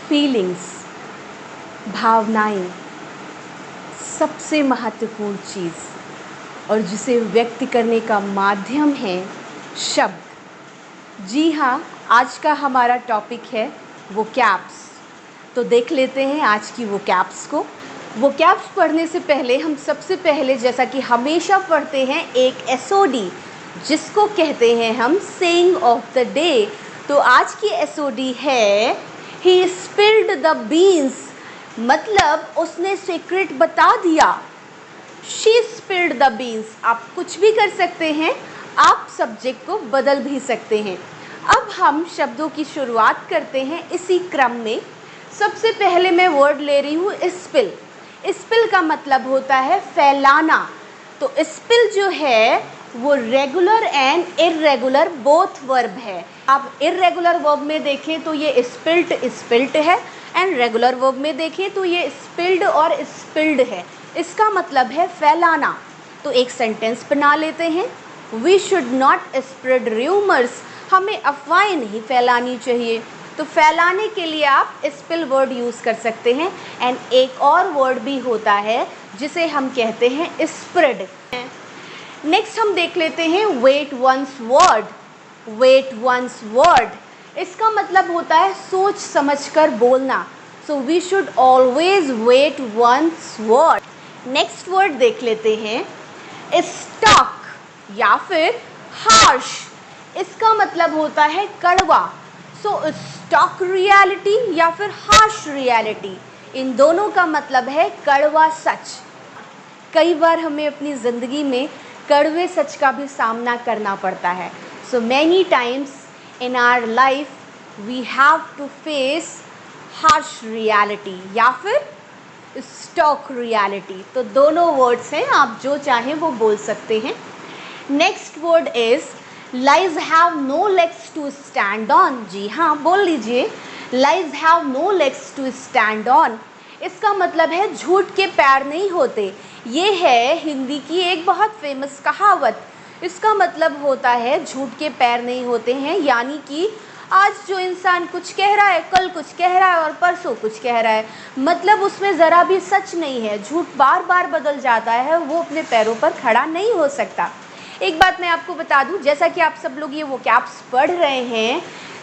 Feelings, भावनाएं सबसे महत्वपूर्ण चीज़ और जिसे व्यक्त करने का माध्यम है शब्द। जी हाँ, आज का हमारा टॉपिक है वोकैब्स। तो देख लेते हैं आज की वोकैब्स को। वोकैब्स पढ़ने से पहले हम सबसे पहले जैसा कि हमेशा पढ़ते हैं एक एसओडी जिसको कहते हैं हम सेइंग ऑफ द डे। तो आज की एसओडी है ही स्पिल्ड द बीन्स, मतलब उसने सीक्रेट बता दिया। शी स्पिल्ड द बीन्स, आप कुछ भी कर सकते हैं, आप सब्जेक्ट को बदल भी सकते हैं। अब हम शब्दों की शुरुआत करते हैं इसी क्रम में। सबसे पहले मैं वर्ड ले रही हूँ स्पिल। स्पिल का मतलब होता है फैलाना। तो स्पिल जो है वो regular and irregular both verb है। आप इर्रेगुलर वर्ब में देखें तो ये स्पिल्ट स्पिल्ट है, एंड रेगुलर वर्ब में देखें तो ये स्पिल्ड और स्पिल्ड है। इसका मतलब है फैलाना। तो एक सेंटेंस बना लेते हैं। We should not spread rumours, हमें अफवाहें नहीं फैलानी चाहिए। तो फैलाने के लिए आप स्पिल वर्ड यूज़ कर सकते हैं। एंड एक और वर्ड भी होता है जिसे हम कहते हैं स्प्रेड। नेक्स्ट हम देख लेते हैं weigh one's word. Weigh one's word, इसका मतलब होता है सोच समझकर बोलना। So we should always weigh one's word. Next word देख लेते हैं स्टॉक या फिर हार्श। इसका मतलब होता है कड़वा। सो स्टॉक रियलिटी या फिर हार्श रियलिटी, इन दोनों का मतलब है कड़वा सच। कई बार हमें अपनी ज़िंदगी में कड़वे सच का भी सामना करना पड़ता है। So many times in our life we have to face harsh reality या फिर स्टॉक रियलिटी। तो दोनों वर्ड्स हैं, आप जो चाहें वो बोल सकते हैं। Next word is lies have no legs to stand on. जी हाँ, बोल लीजिए, lies have no legs to stand on. इसका मतलब है झूठ के पैर नहीं होते। ये है हिंदी की एक बहुत फेमस कहावत। इसका मतलब होता है झूठ के पैर नहीं होते हैं, यानी कि आज जो इंसान कुछ कह रहा है, कल कुछ कह रहा है और परसों कुछ कह रहा है, मतलब उसमें ज़रा भी सच नहीं है। झूठ बार बार बदल जाता है, वो अपने पैरों पर खड़ा नहीं हो सकता। एक बात मैं आपको बता दूं, जैसा कि आप सब लोग ये वोकैब्स पढ़ रहे हैं,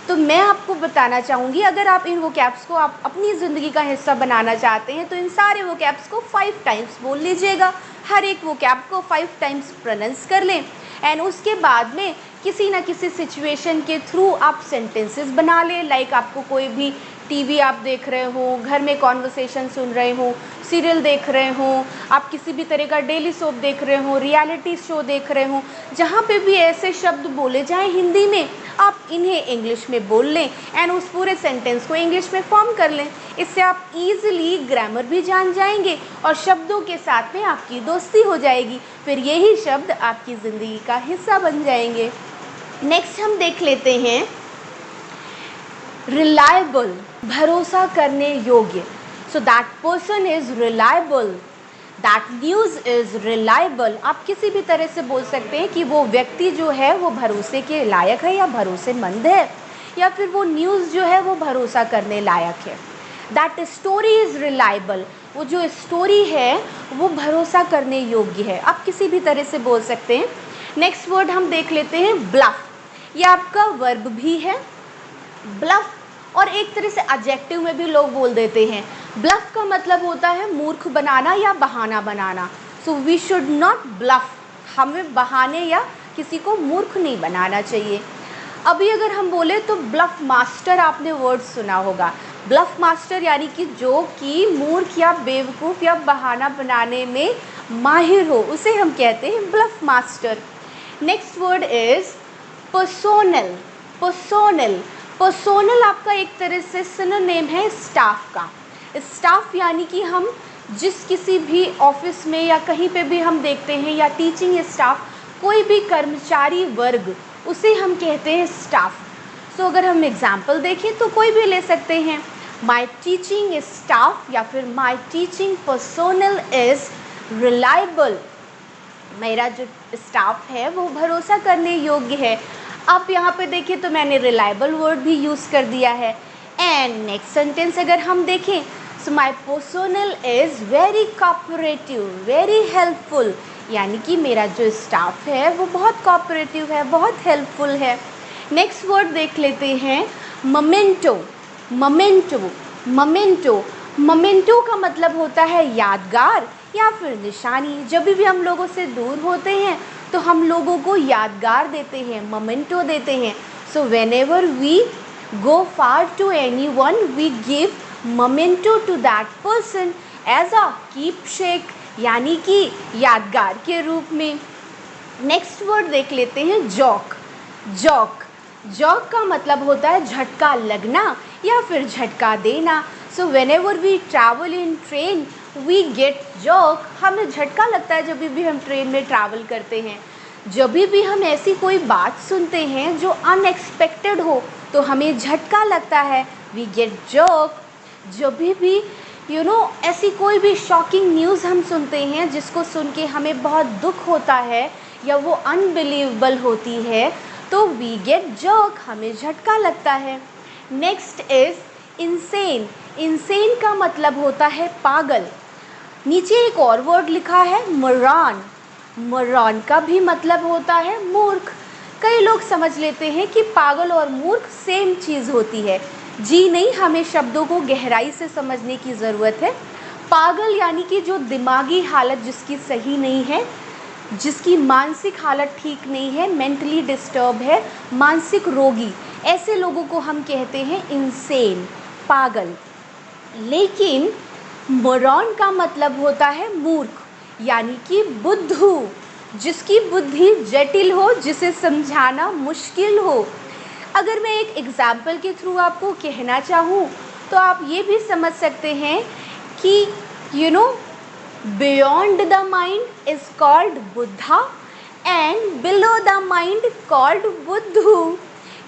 तो मैं आपको बताना चाहूँगी, अगर आप इन वोकैब्स को आप अपनी ज़िंदगी का हिस्सा बनाना चाहते हैं तो इन सारे वोकैब्स को 5 टाइम्स बोल लीजिएगा। हर एक वोकैब को 5 टाइम्स प्रोनाउंस कर लें, एंड उसके बाद में किसी ना किसी सिचुएशन के थ्रू आप सेंटेंसेस बना लें। लाइक आपको कोई भी टीवी आप देख रहे हो, घर में कॉन्वर्सेशन सुन रहे हो, सीरियल देख रहे हो, आप किसी भी तरह का डेली सोप देख रहे हो, रियलिटी शो देख रहे हो, जहाँ पे भी ऐसे शब्द बोले जाएं हिंदी में, आप इन्हें इंग्लिश में बोल लें एंड उस पूरे सेंटेंस को इंग्लिश में फॉर्म कर लें। इससे आप ईजिली ग्रामर भी जान जाएंगे और शब्दों के साथ में आपकी दोस्ती हो जाएगी। फिर यही शब्द आपकी ज़िंदगी का हिस्सा बन जाएंगे। नेक्स्ट हम देख लेते हैं रिलायबल, भरोसा करने योग्य। So that person is reliable, that news is reliable. आप किसी भी तरह से बोल सकते हैं कि वो व्यक्ति जो है वो भरोसे के लायक है या भरोसेमंद है, या फिर वो न्यूज़ जो है वो भरोसा करने लायक है। दैट स्टोरी इज़ रिलायबल, वो जो स्टोरी है वो भरोसा करने योग्य है। आप किसी भी तरह से बोल सकते हैं। नेक्स्ट वर्ड हम देख लेते हैं ब्लफ। ये आपका वर्ब भी है ब्लफ, और एक तरह से एडजेक्टिव में भी लोग बोल देते हैं। ब्लफ का मतलब होता है मूर्ख बनाना या बहाना बनाना। So we should not bluff, हमें बहाने या किसी को मूर्ख नहीं बनाना चाहिए। अभी अगर हम बोले तो ब्लफ मास्टर, आपने वर्ड सुना होगा। ब्लफ मास्टर यानी कि जो कि मूर्ख या बेवकूफ़ या बहाना बनाने में माहिर हो, उसे हम कहते हैं bluff master. Next word is personal. Personal, personal आपका एक तरह से सिनोनिम है स्टाफ का। स्टाफ यानी कि हम जिस किसी भी ऑफिस में या कहीं पे भी हम देखते हैं, या टीचिंग स्टाफ, कोई भी कर्मचारी वर्ग, उसे हम कहते हैं स्टाफ। सो अगर हम एग्जाम्पल देखें तो कोई भी ले सकते हैं, माई टीचिंग स्टाफ या फिर my teaching personnel is reliable. मेरा जो स्टाफ है वो भरोसा करने योग्य है। आप यहाँ पे देखिए तो मैंने रिलायबल वर्ड भी यूज़ कर दिया है। एंड नेक्स्ट सेंटेंस अगर हम देखें, so my personal is very cooperative, very helpful, यानी कि मेरा जो स्टाफ है वो बहुत कोऑपरेटिव है, बहुत हेल्पफुल है। नेक्स्ट वर्ड देख लेते हैं, मोमेंटो। मोमेंटो मोमेंटो मोमेंटो का मतलब होता है यादगार या फिर निशानी। जब भी हम लोगों से दूर होते हैं तो हम लोगों को यादगार देते हैं, मोमेंटो देते हैं। So whenever we go far to anyone we give memento to that person as a keepsake, यानी कि यादगार के रूप में। नेक्स्ट वर्ड देख लेते हैं, जॉक। जॉक जॉक का मतलब होता है झटका लगना या फिर झटका देना। So whenever we travel in train we get जॉक, हमें झटका लगता है जब भी हम ट्रेन में ट्रैवल करते हैं। जब भी हम ऐसी कोई बात सुनते हैं जो अनएक्सपेक्टेड हो तो हमें झटका लगता है, वी गेट जॉक। जब भी ऐसी कोई भी शॉकिंग न्यूज़ हम सुनते हैं जिसको सुन के हमें बहुत दुख होता है या वो अनबिलीवेबल होती है तो वी गेट जॉक, हमें झटका लगता है। Next is insane. इंसेन का मतलब होता है पागल। नीचे एक और वर्ड लिखा है, मोरॉन। मोरॉन का भी मतलब होता है मूर्ख। कई लोग समझ लेते हैं कि पागल और मूर्ख सेम चीज़ होती है। जी नहीं, हमें शब्दों को गहराई से समझने की ज़रूरत है। पागल यानी कि जो दिमागी हालत जिसकी सही नहीं है, जिसकी मानसिक हालत ठीक नहीं है, मेंटली डिस्टर्ब है, मानसिक रोगी, ऐसे लोगों को हम कहते हैं इंसेन, पागल। लेकिन मोरॉन का मतलब होता है मूर्ख, यानी कि बुद्धू, जिसकी बुद्धि जटिल हो, जिसे समझाना मुश्किल हो। अगर मैं एक एग्जाम्पल के थ्रू आपको कहना चाहूँ तो आप ये भी समझ सकते हैं कि beyond the mind is called Buddha and below the mind called बुद्धू,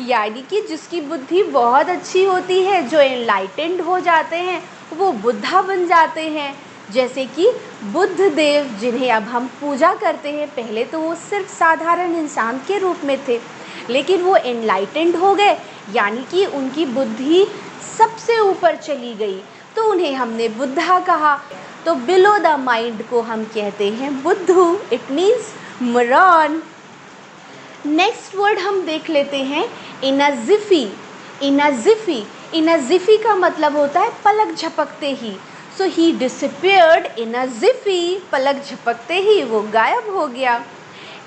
यानी कि जिसकी बुद्धि बहुत अच्छी होती है, जो एनलाइटेंड हो जाते हैं, वो बुद्धा बन जाते हैं। जैसे कि बुद्ध देव जिन्हें अब हम पूजा करते हैं, पहले तो वो सिर्फ साधारण इंसान के रूप में थे, लेकिन वो एनलाइटेंड हो गए, यानी कि उनकी बुद्धि सबसे ऊपर चली गई, तो उन्हें हमने बुद्धा कहा। तो बिलो द माइंड को हम कहते हैं बुद्धू, it means moron. Next word हम देख लेते हैं, इनजिफी। इनजिफी इनजिफी का मतलब होता है पलक झपकते ही। सो ही डिसअपीयर्ड इन अ जिफी, पलक झपकते ही वो गायब हो गया।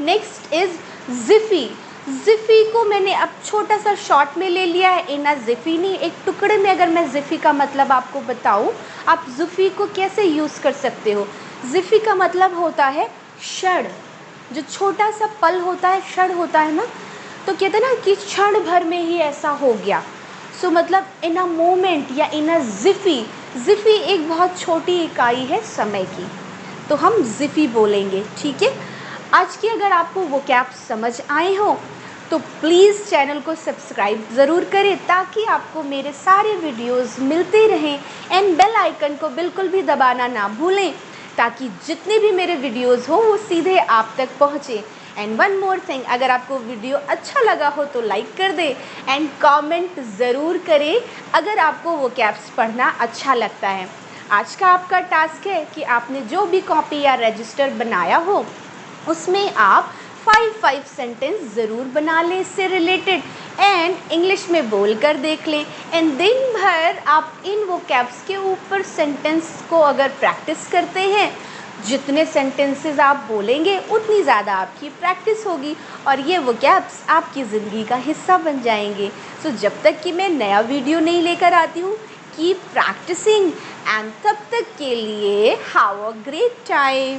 Next is Zifi. जिफी को मैंने अब छोटा सा शॉर्ट में ले लिया है, इन अ जिफी नहीं, एक टुकड़े में अगर मैं जिफी का मतलब आपको बताऊं, आप जिफी को कैसे यूज़ कर सकते हो। जिफी का मतलब होता है क्षण, जो छोटा सा पल होता है, क्षण होता है ना, तो कहते हैं ना कि क्षण भर में ही ऐसा हो गया। सो मतलब इन अ मोमेंट या इन अ जिफी। जिफी एक बहुत छोटी इकाई है समय की, तो हम जिफी बोलेंगे, ठीक है। आज की अगर आपको वो कैप समझ आए हो तो प्लीज़ चैनल को सब्सक्राइब ज़रूर करें ताकि आपको मेरे सारे वीडियोस मिलते रहें, एंड बेल आइकन को बिल्कुल भी दबाना ना भूलें ताकि जितने भी मेरे वीडियोस हो वो सीधे आप तक पहुँचे। एंड वन मोर थिंग, अगर आपको वीडियो अच्छा लगा हो तो लाइक कर दे एंड कमेंट ज़रूर करें अगर आपको वो कैप्स पढ़ना अच्छा लगता है। आज का आपका टास्क है कि आपने जो भी कॉपी या रजिस्टर बनाया हो उसमें आप 5 सेंटेंस ज़रूर बना लें इससे रिलेटेड, एंड इंग्लिश में बोल कर देख लें। एंड दिन भर आप इन वो कैप्स के ऊपर सेंटेंस को अगर प्रैक्टिस करते हैं, जितने सेंटेंसेस आप बोलेंगे उतनी ज़्यादा आपकी प्रैक्टिस होगी और ये वो कैप्स आपकी ज़िंदगी का हिस्सा बन जाएंगे। सो जब तक कि मैं नया वीडियो नहीं लेकर आती हूँ, कीप प्रैक्टिसिंग, एंड तब तक के लिए हैव अ ग्रेट टाइम।